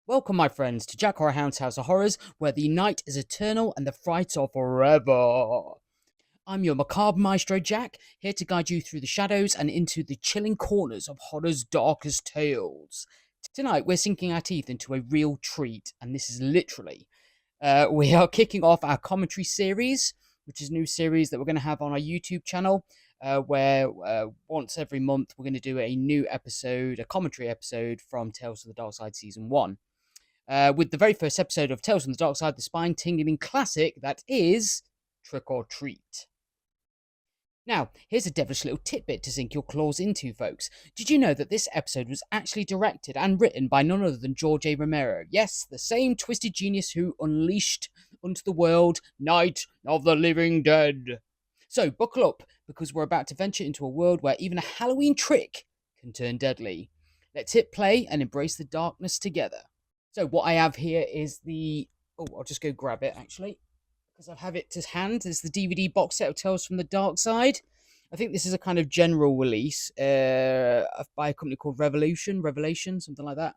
Welcome, my friends, to Jack Horrorhound's House of Horrors, where the night is eternal and the frights are forever. I'm your macabre maestro, Jack, here to guide you through the shadows and into the chilling corners of horror's darkest tales. Tonight, we're sinking our teeth into a real treat, and this is literally. We are kicking off our commentary series, which is a new series that we're going to have on our YouTube channel, where once every month we're going to do a new episode, a commentary episode from Tales from the Darkside Season 1. With the very first episode of Tales from the Dark Side, the spine-tingling classic that is Trick or Treat. Now, here's a devilish little tidbit to sink your claws into, folks. Did you know that this episode was actually directed and written by none other than George A. Romero? Yes, the same twisted genius who unleashed onto the world Night of the Living Dead. So, buckle up, because we're about to venture into a world where even a Halloween trick can turn deadly. Let's hit play and embrace the darkness together. So what I have here is the... Oh, I'll just go grab it, actually, because I have it to hand. There's the DVD box set of Tales from the Darkside. I think this is a kind of general release by a company called Revelation, something like that.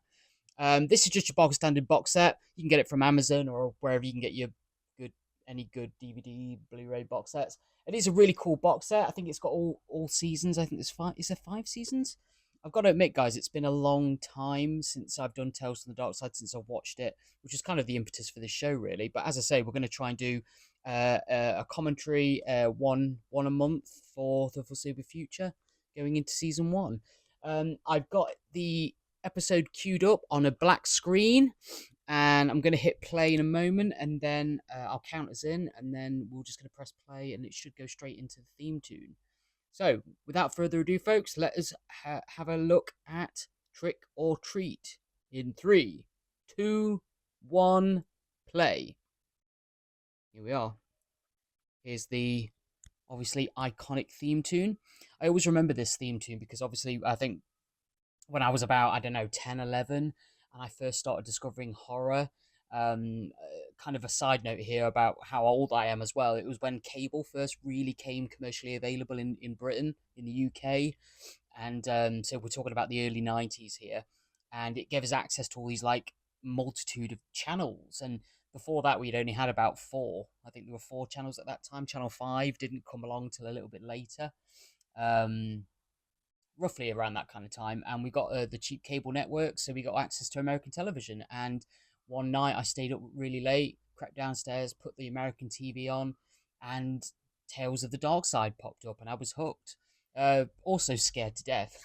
This is just your bog standard box set. You can get it from Amazon or wherever you can get your any good DVD, Blu-ray box sets. It is a really cool box set. I think it's got all seasons. I think there's five. Is there 5 seasons? I've got to admit, guys, it's been a long time since I've done Tales from the Dark Side, since I've watched it, which is kind of the impetus for this show, really. But as I say, we're going to try and do a commentary, one a month for the foreseeable future, going into season 1. I've got the episode queued up on a black screen, and I'm going to hit play in a moment, and then I'll count us in, and then we're just going to press play, and it should go straight into the theme tune. So, without further ado, folks, let us have a look at Trick or Treat in 3, 2, 1, play. Here we are. Here's the obviously iconic theme tune. I always remember this theme tune because obviously I think when I was about, I don't know, 10, 11, and I first started discovering horror. Kind of a side note here about how old I am as well. It was when cable first really came commercially available in Britain, in the UK. And so we're talking about the early 90s here. And it gave us access to all these like multitude of channels. And before that, we'd only had about 4. I think there were 4 channels at that time. Channel 5 didn't come along till a little bit later. Roughly around that kind of time, and we got the cheap cable network, so we got access to American television. And one night I stayed up really late, crept downstairs, put the American TV on, and Tales of the Dark Side popped up, and I was hooked. Also scared to death.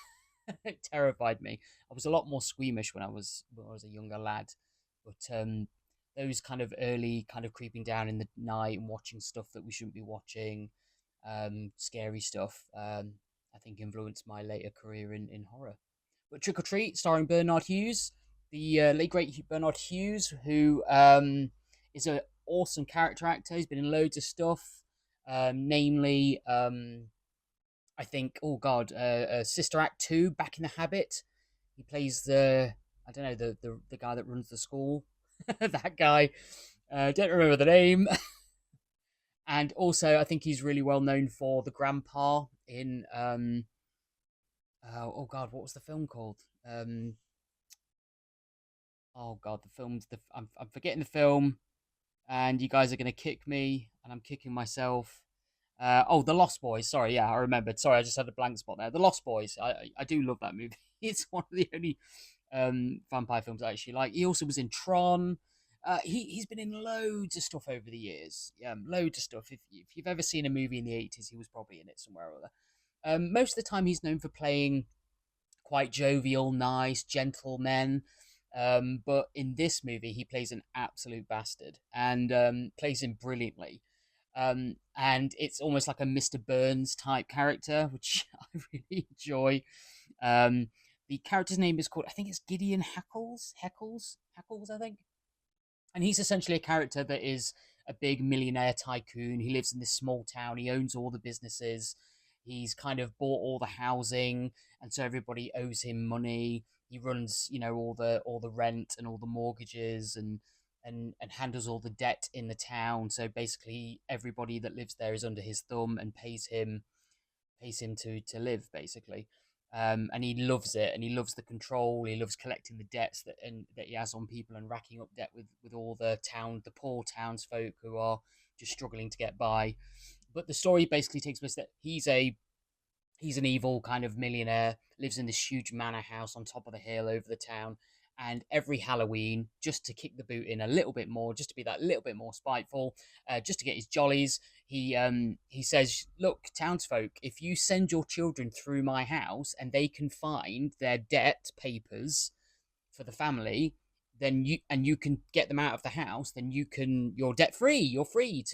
It terrified me. I was a lot more squeamish when I was a younger lad, but those kind of early kind of creeping down in the night and watching stuff that we shouldn't be watching, scary stuff. I think influenced my later career in horror. But Trick or Treat, starring Bernard Hughes, the late great Bernard Hughes, who is an awesome character actor. He's been in loads of stuff, namely, I think, oh god, Sister Act 2, Back in the Habit. He plays I don't know, the guy that runs the school. That guy. Don't remember the name. And also, I think he's really well known for the grandpa in oh god, what was the film called? Oh god, the film's I'm forgetting the film, and you guys are gonna kick me, and I'm kicking myself. Oh, The Lost Boys. Sorry, yeah, I remembered. Sorry, I just had a blank spot there. The Lost Boys. I do love that movie. It's one of the only vampire films I actually like. He also was in Tron. He's been in loads of stuff over the years. Yeah, loads of stuff. If you've ever seen a movie in the 80s, he was probably in it somewhere or other. Most of the time, he's known for playing quite jovial, nice, gentle men. But in this movie, he plays an absolute bastard and plays him brilliantly. And it's almost like a Mr. Burns type character, which I really enjoy. The character's name is called, I think it's Gideon Hackles, I think. And he's essentially a character that is a big millionaire tycoon. He lives in this small town. He owns all the businesses. He's kind of bought all the housing, and so everybody owes him money. He runs, all the rent and all the mortgages, and handles all the debt in the town. So basically, everybody that lives there is under his thumb and pays him to live basically. And he loves it, and he loves the control. He loves collecting the debts that he has on people and racking up debt with all the poor townsfolk who are just struggling to get by. But the story basically takes place that he's an evil kind of millionaire, lives in this huge manor house on top of the hill over the town. And every Halloween, just to kick the boot in a little bit more, just to be that little bit more spiteful, just to get his jollies, he says, "Look, townsfolk, if you send your children through my house and they can find their debt papers for the family, then you can get them out of the house, then you're debt free. You're free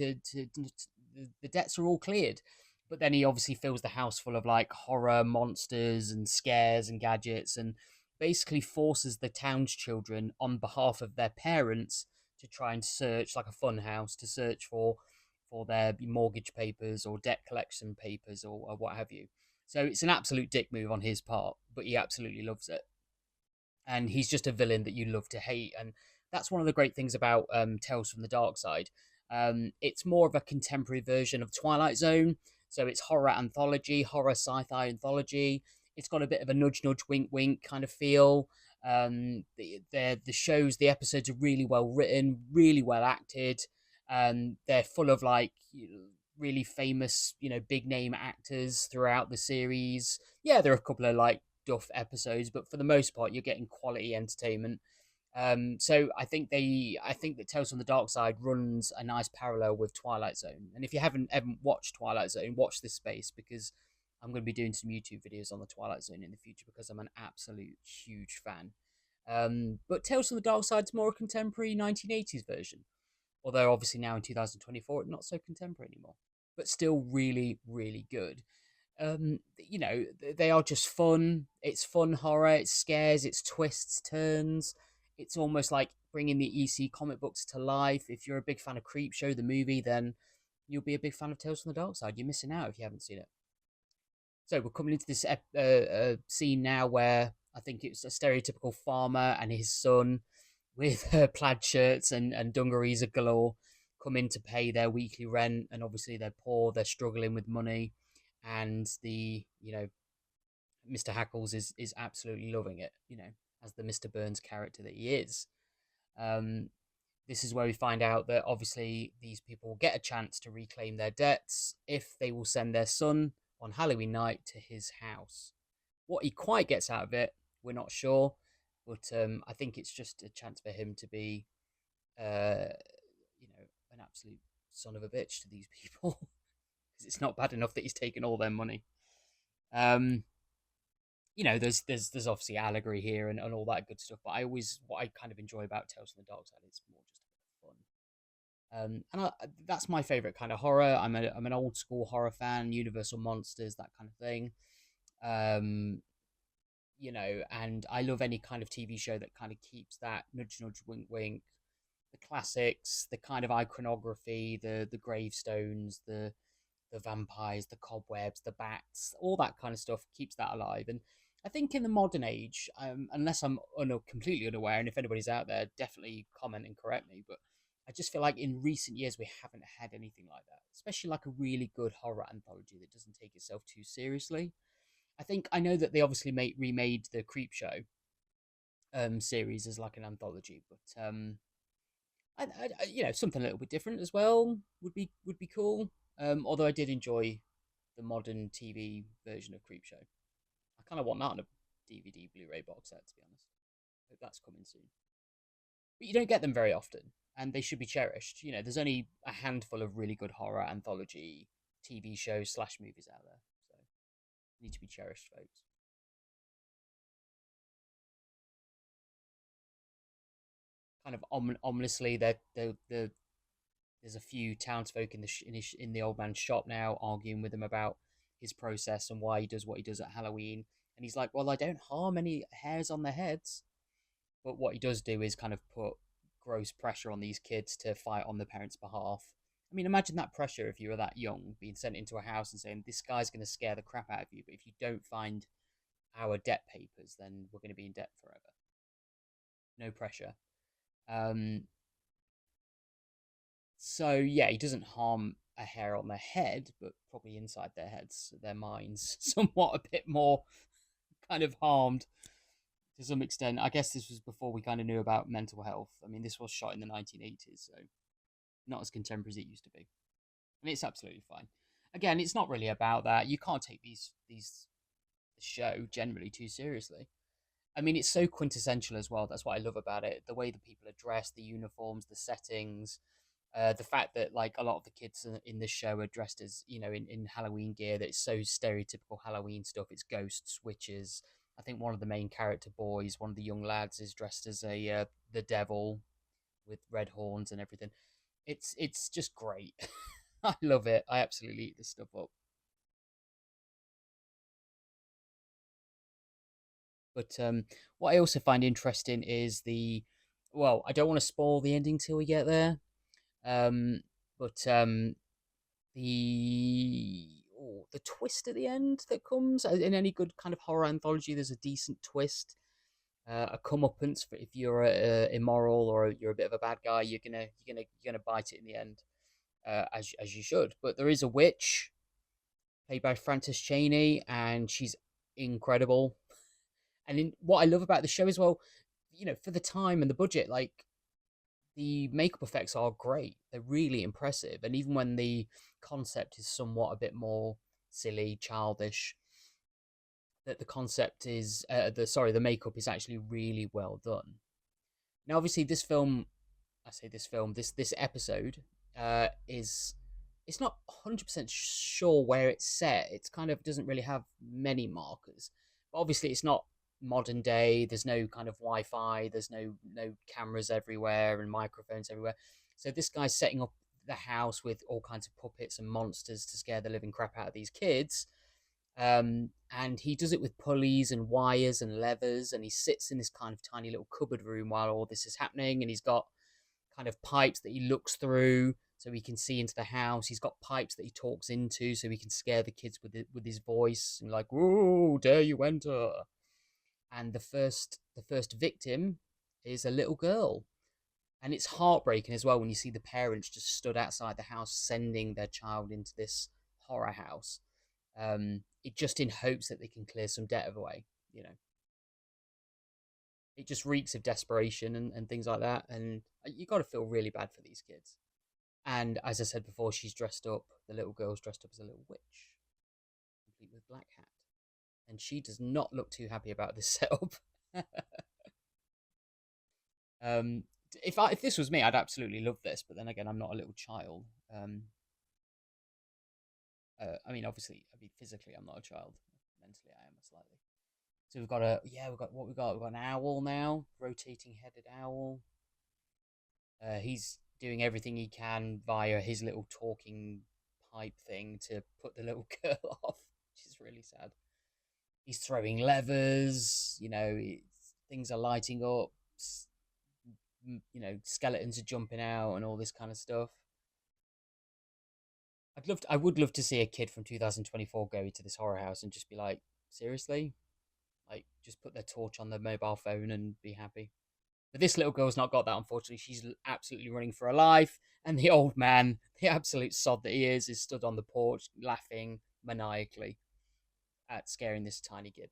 the debts are all cleared." But then he obviously fills the house full of like horror monsters and scares and gadgets, and basically forces the town's children on behalf of their parents to try and search, like a fun house, to search for their mortgage papers or debt collection papers, or what have you. So it's an absolute dick move on his part, but he absolutely loves it. And he's just a villain that you love to hate. And that's one of the great things about Tales from the Darkside. It's more of a contemporary version of Twilight Zone, so it's horror anthology, horror sci-fi anthology. It's got a bit of a nudge, nudge, wink, wink kind of feel. The episodes are really well written, really well acted. They're full of like really famous, big name actors throughout the series. Yeah, there are a couple of like duff episodes, but for the most part, you're getting quality entertainment. So I think that Tales from the Dark Side runs a nice parallel with Twilight Zone. And if you haven't ever watched Twilight Zone, watch this space, because I'm going to be doing some YouTube videos on the Twilight Zone in the future because I'm an absolute huge fan. But Tales from the Dark Side's more a contemporary 1980s version, although obviously now in 2024 it's not so contemporary anymore, but still really, really good. They are just fun. It's fun horror. It's scares. It's twists, turns. It's almost like bringing the EC comic books to life. If you're a big fan of Creepshow, the movie, then you'll be a big fan of Tales from the Dark Side. You're missing out if you haven't seen it. So we're coming into this scene now where I think it's a stereotypical farmer and his son with plaid shirts and dungarees of galore come in to pay their weekly rent, and obviously they're poor, they're struggling with money, and the Mr. Hackles is absolutely loving it, as the Mr. Burns character that he is. Um, this is where we find out that obviously these people will get a chance to reclaim their debts if they will send their son on Halloween night to his house. What he quite gets out of it, we're not sure, but I think it's just a chance for him to be, uh, an absolute son of a bitch to these people, because it's not bad enough that he's taken all their money. Um, there's obviously allegory here and all that good stuff, but what I kind of enjoy about Tales from the Dark Side is more just a bit of fun. That's my favorite kind of horror. I'm an old school horror fan, Universal monsters, that kind of thing. Um, and I love any kind of TV show that kind of keeps that nudge, nudge, wink, wink, the classics, the kind of iconography, the gravestones, the vampires, the cobwebs, the bats, all that kind of stuff keeps that alive. And I think in the modern age, unless I'm completely unaware, and if anybody's out there, definitely comment and correct me, but I just feel like in recent years we haven't had anything like that, especially like a really good horror anthology that doesn't take itself too seriously. I know that they obviously remade the Creepshow series as like an anthology, but something a little bit different as well would be cool. Although I did enjoy the modern TV version of Creepshow. I kind of want that on a DVD Blu-ray box set, to be honest. Hope that's coming soon. But you don't get them very often, and they should be cherished. There's only a handful of really good horror anthology TV shows / movies out there, so need to be cherished, folks. Kind of ominously, there's a few townsfolk in the old man's shop now arguing with him about his process and why he does what he does at Halloween. And he's like, "Well, I don't harm any hairs on their heads." But what he does do is kind of put gross pressure on these kids to fight on the parents' behalf. I mean, imagine that pressure if you were that young, being sent into a house and saying, "This guy's going to scare the crap out of you, but if you don't find our debt papers, then we're going to be in debt forever." No pressure. Um, So yeah, he doesn't harm a hair on their head, but probably inside their heads, their minds, somewhat a bit more. kind of harmed to some extent. I guess this was before we kind of knew about mental health. I mean, this was shot in the 1980s, so not as contemporary as it used to be. And it's absolutely fine. Again, it's not really about that. You can't take these show generally too seriously. I mean, it's so quintessential as well. That's what I love about it. The way the people are dressed, the uniforms, the settings, the fact that like a lot of the kids in this show are dressed as in Halloween gear. That it's so stereotypical Halloween stuff. It's ghosts, witches. I think one of the main character boys, one of the young lads, is dressed as a the devil with red horns and everything. It's just great. I love it. I absolutely eat this stuff up. But what I also find interesting is well, I don't want to spoil the ending till we get there. Um, but the twist at the end that comes in any good kind of horror anthology, there's a decent twist, a comeuppance for if you're immoral or you're a bit of a bad guy, you're gonna bite it in the end, as you should. But there is a witch played by Frances Cheney, and she's incredible. And what I love about the show as well, for the time and the budget, like the makeup effects are great. They're really impressive. And even when the concept is somewhat a bit more silly, childish, that the concept is the makeup is actually really well done. Now, obviously, this episode is it's not 100% sure where it's set. It's kind of doesn't really have many markers. But obviously, it's not modern day. There's no kind of Wi-Fi. There's no cameras everywhere and microphones everywhere. So this guy's setting up the house with all kinds of puppets and monsters to scare the living crap out of these kids. And he does it with pulleys and wires and levers, and he sits in this kind of tiny little cupboard room while all this is happening, and he's got kind of pipes that he looks through so he can see into the house. He's got pipes that he talks into so he can scare the kids with his voice and like, "Whoa, dare you enter?" And the first victim is a little girl, and it's heartbreaking as well when you see the parents just stood outside the house sending their child into this horror house. It just in hopes that they can clear some debt away. You know, it just reeks of desperation and things like that. And you got to feel really bad for these kids. And as I said before, she's dressed up. The little girl's dressed up as a little witch, complete with black hat, and she does not look too happy about this setup. um, if this was me, I'd absolutely love this. But then again, I'm not a little child. I mean, obviously, I mean physically, I'm not a child. Mentally, I am slightly. So we've got what we got. We've got an owl now, rotating headed owl. He's doing everything he can via his little talking pipe thing to put the little girl off, which is really sad. He's throwing levers, things are lighting up, skeletons are jumping out and all this kind of stuff. I would love to see a kid from 2024 go into this horror house and just be like, seriously? Like, just put their torch on their mobile phone and be happy. But this little girl's not got that, unfortunately. She's absolutely running for her life. And the old man, the absolute sod that he is stood on the porch laughing maniacally at scaring this tiny kid.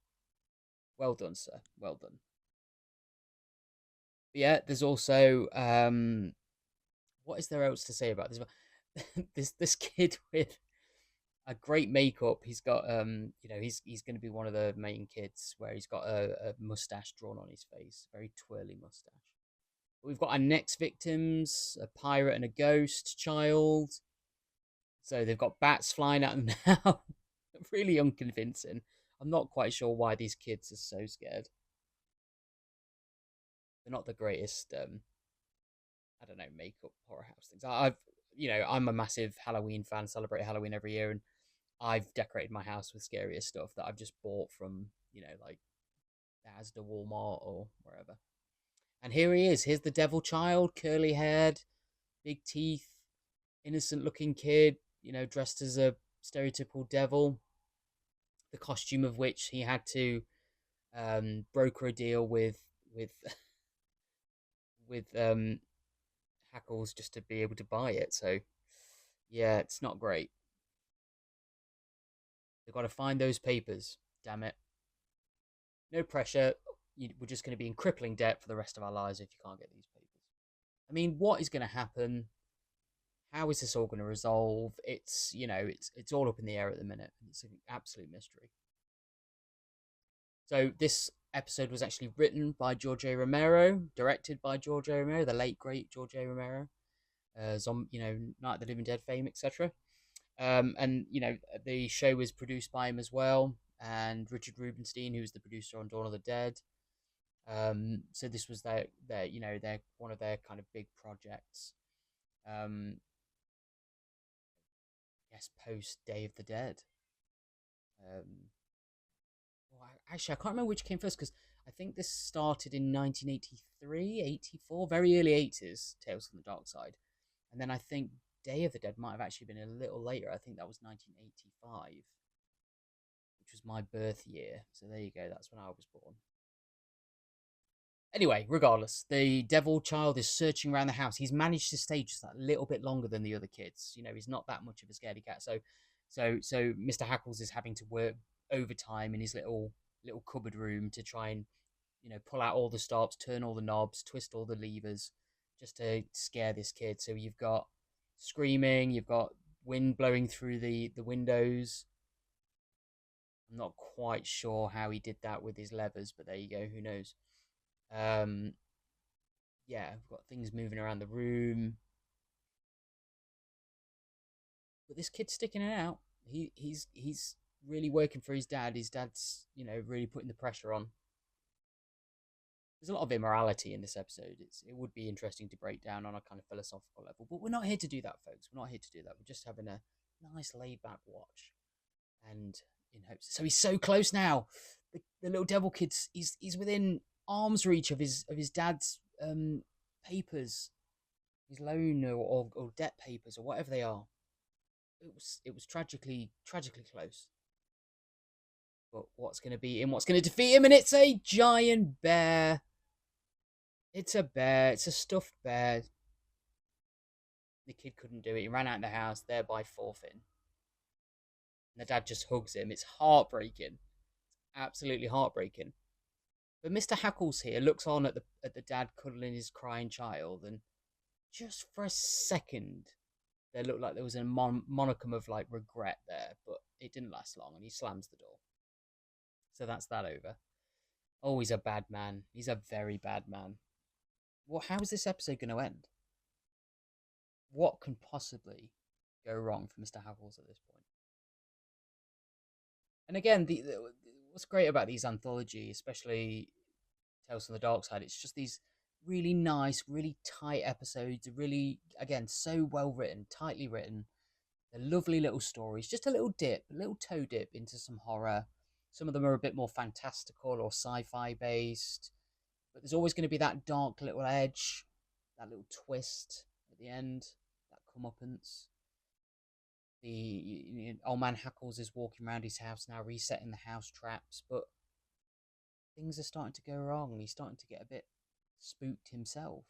Well done, sir. Well done. But yeah, there's also what is there else to say about this? This kid with a great makeup. He's got he's going to be one of the main kids where he's got a mustache drawn on his face, very twirly mustache. But we've got our next victims: a pirate and a ghost child. So they've got bats flying at them now. Really unconvincing. I'm not quite sure why these kids are so scared. They're not the greatest. I don't know, makeup horror house things. I'm a massive Halloween fan. Celebrate Halloween every year, and I've decorated my house with scarier stuff that I've just bought from like Asda, Walmart, or wherever. And here he is. Here's the devil child, curly haired, big teeth, innocent looking kid. Dressed as a stereotypical devil. The costume of which he had to broker a deal with with Hackles just to be able to buy it. So yeah, it's not great. They've got to find those papers. Damn it. No pressure. We're just going to be in crippling debt for the rest of our lives if you can't get these papers. I mean, what is going to happen? How is this all going to resolve? It's it's all up in the air at the minute. It's an absolute mystery. So this episode was actually written by George A. Romero, directed by George A. Romero, the late great George A. Romero, Night of the Living Dead fame, etc. And the show was produced by him as well, and Richard Rubenstein, who was the producer on Dawn of the Dead. So this was their one of their kind of big projects. I guess post Day of the Dead. Um, Actually, I can't remember which came first because I think this started in 1983, 84, very early 80s, Tales from the Darkside. And then I think Day of the Dead might have actually been a little later. I think that was 1985, which was my birth year. So there you go, that's when I was born. Anyway, regardless, the devil child is searching around the house. He's managed to stay just that little bit longer than the other kids. He's not that much of a scaredy cat. So Mr. Hackles is having to work overtime in his little cupboard room to try and pull out all the stops, turn all the knobs, twist all the levers, just to scare this kid. So you've got screaming, you've got wind blowing through the windows. I'm not quite sure how he did that with his levers, but there you go. Who knows? Um, yeah, I've got things moving around the room, but this kid's sticking it out. He's really working for his dad. His dad's really putting the pressure on. There's a lot of immorality in this episode. It would be interesting to break down on a kind of philosophical level, but we're not here to do that, folks. We're not here to do that. We're just having a nice laid back watch, and in hopes. So he's so close now. The little devil kid's he's within arm's reach of his dad's papers, his loan or debt papers or whatever they are. It was tragically close. But what's going to be in? What's going to defeat him? And it's a giant bear. It's a bear. It's a stuffed bear. The kid couldn't do it. He ran out of the house, thereby forfeiting. And the dad just hugs him. It's heartbreaking. Absolutely heartbreaking. But Mr. Hackles here looks on at the dad cuddling his crying child, and just for a second, there looked like there was a monicum of like regret there, but it didn't last long, and he slams the door. So that's that over. Oh, he's a bad man. He's a very bad man. Well, how is this episode going to end? What can possibly go wrong for Mr. Hackles at this point? And again, what's great about these anthology, especially Tales from the Darkside, it's just these really nice, really tight episodes. Really, again, so well written, tightly written. They're lovely little stories. Just a little toe dip into some horror. Some of them are a bit more fantastical or sci-fi based, but there's always going to be that dark little edge, that little twist at the end, that comeuppance. The old man Hackles is walking around his house now, resetting the house traps, but things are starting to go wrong. He's starting to get a bit spooked himself.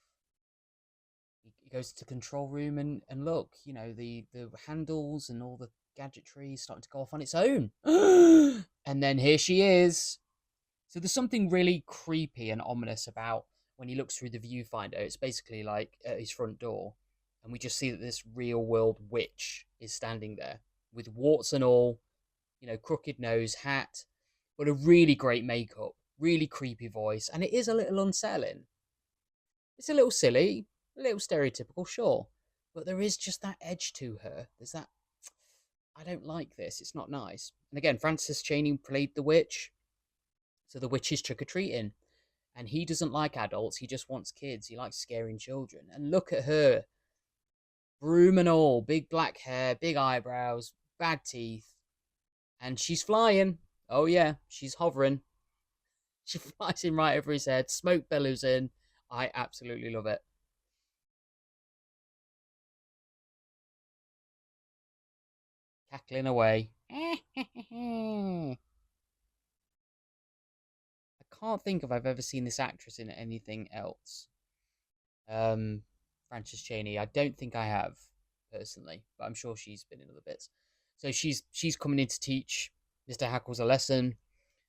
He goes to the control room and look, the handles and all the gadgetry is starting to go off on its own. And then here she is. So there's something really creepy and ominous about when he looks through the viewfinder. It's basically like at his front door, and we just see that this real world witch is standing there with warts and all, crooked nose, hat, but a really great makeup, really creepy voice, and it is a little unsettling. It's a little silly, a little stereotypical, sure, but there is just that edge to her. There's that, I don't like this, it's not nice. And again, Francis Cheney played the witch, so the witch is trick-or-treating, and he doesn't like adults, he just wants kids, he likes scaring children. And look at her, broom and all, big black hair, big eyebrows, bad teeth, and she's flying. Oh yeah, she's hovering. She flies in right over his head, smoke billows in. I absolutely love it. Cackling away. I can't think if I've ever seen this actress in anything else. Frances Cheney. I don't think I have personally, but I'm sure she's been in other bits. So she's coming in to teach Mr. Hackles a lesson.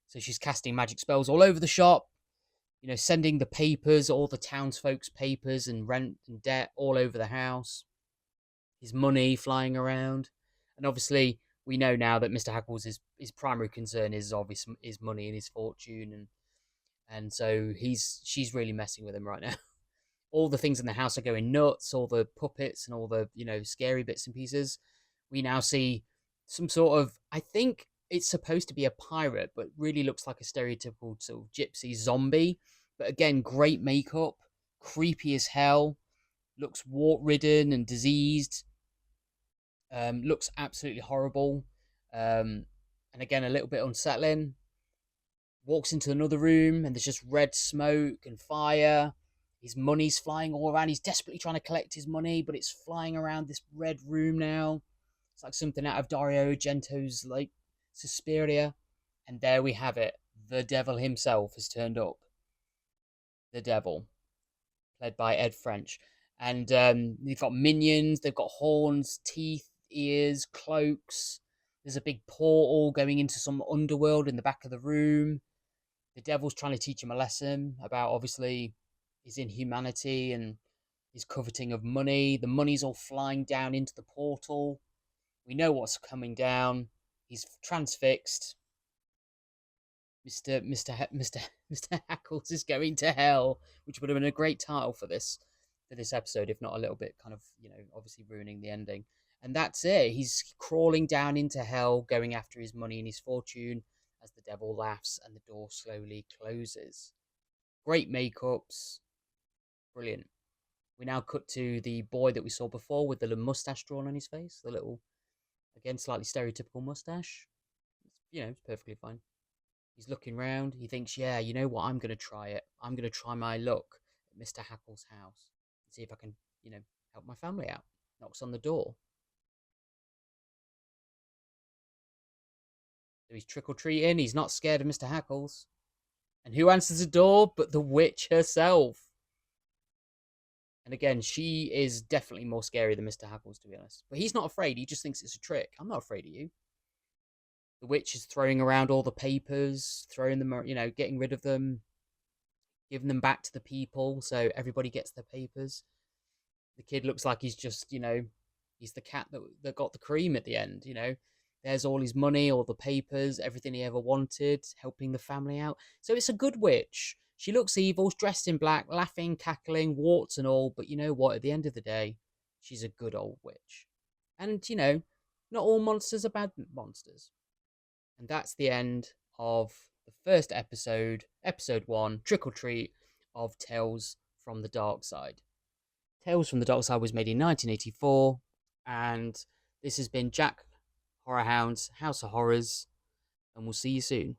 So she's casting magic spells all over the shop, sending the papers, all the townsfolk's papers and rent and debt all over the house, his money flying around. And obviously, we know now that Mr. Hackles' his primary concern is obviously his money and his fortune, and so she's really messing with him right now. All the things in the house are going nuts, all the puppets and all the, scary bits and pieces. We now see some sort of, I think it's supposed to be a pirate, but really looks like a stereotypical sort of gypsy zombie. But again, great makeup, creepy as hell, looks wart ridden and diseased, looks absolutely horrible. And again, a little bit unsettling. Walks into another room and there's just red smoke and fire. His money's flying all around. He's desperately trying to collect his money, but it's flying around this red room now. It's like something out of Dario Argento's like Suspiria. And there we have it. The devil himself has turned up. The devil, played by Ed French. And they've got minions. They've got horns, teeth, ears, cloaks. There's a big portal going into some underworld in the back of the room. The devil's trying to teach him a lesson about, obviously, his inhumanity and his coveting of money. The money's all flying down into the portal. We know what's coming down. He's transfixed. Mr. Hackles is going to hell, which would have been a great title for this episode, if not a little bit kind of, obviously ruining the ending. And that's it. He's crawling down into hell, going after his money and his fortune, as the devil laughs and the door slowly closes. Great makeups. Brilliant. We now cut to the boy that we saw before with the little mustache drawn on his face. The little, again, slightly stereotypical mustache. It's perfectly fine. He's looking round. He thinks, yeah, you know what? I'm going to try it. I'm going to try my luck at Mr. Hackles' house. See if I can, help my family out. Knocks on the door. So he's trick-or-treating. He's not scared of Mr. Hackles. And who answers the door but the witch herself? And again, she is definitely more scary than Mr. Hackles, to be honest. But he's not afraid. He just thinks it's a trick. I'm not afraid of you. The witch is throwing around all the papers, throwing them, getting rid of them, giving them back to the people so everybody gets their papers. The kid looks like he's just, he's the cat that got the cream at the end, There's all his money, all the papers, everything he ever wanted, helping the family out. So it's a good witch. She looks evil, dressed in black, laughing, cackling, warts and all. But you know what? At the end of the day, she's a good old witch. And, not all monsters are bad monsters. And that's the end of the first episode, episode 1, Trick or Treat, of Tales from the Darkside. Tales from the Darkside was made in 1984. And this has been Jack Horrorhound's House of Horrors. And we'll see you soon.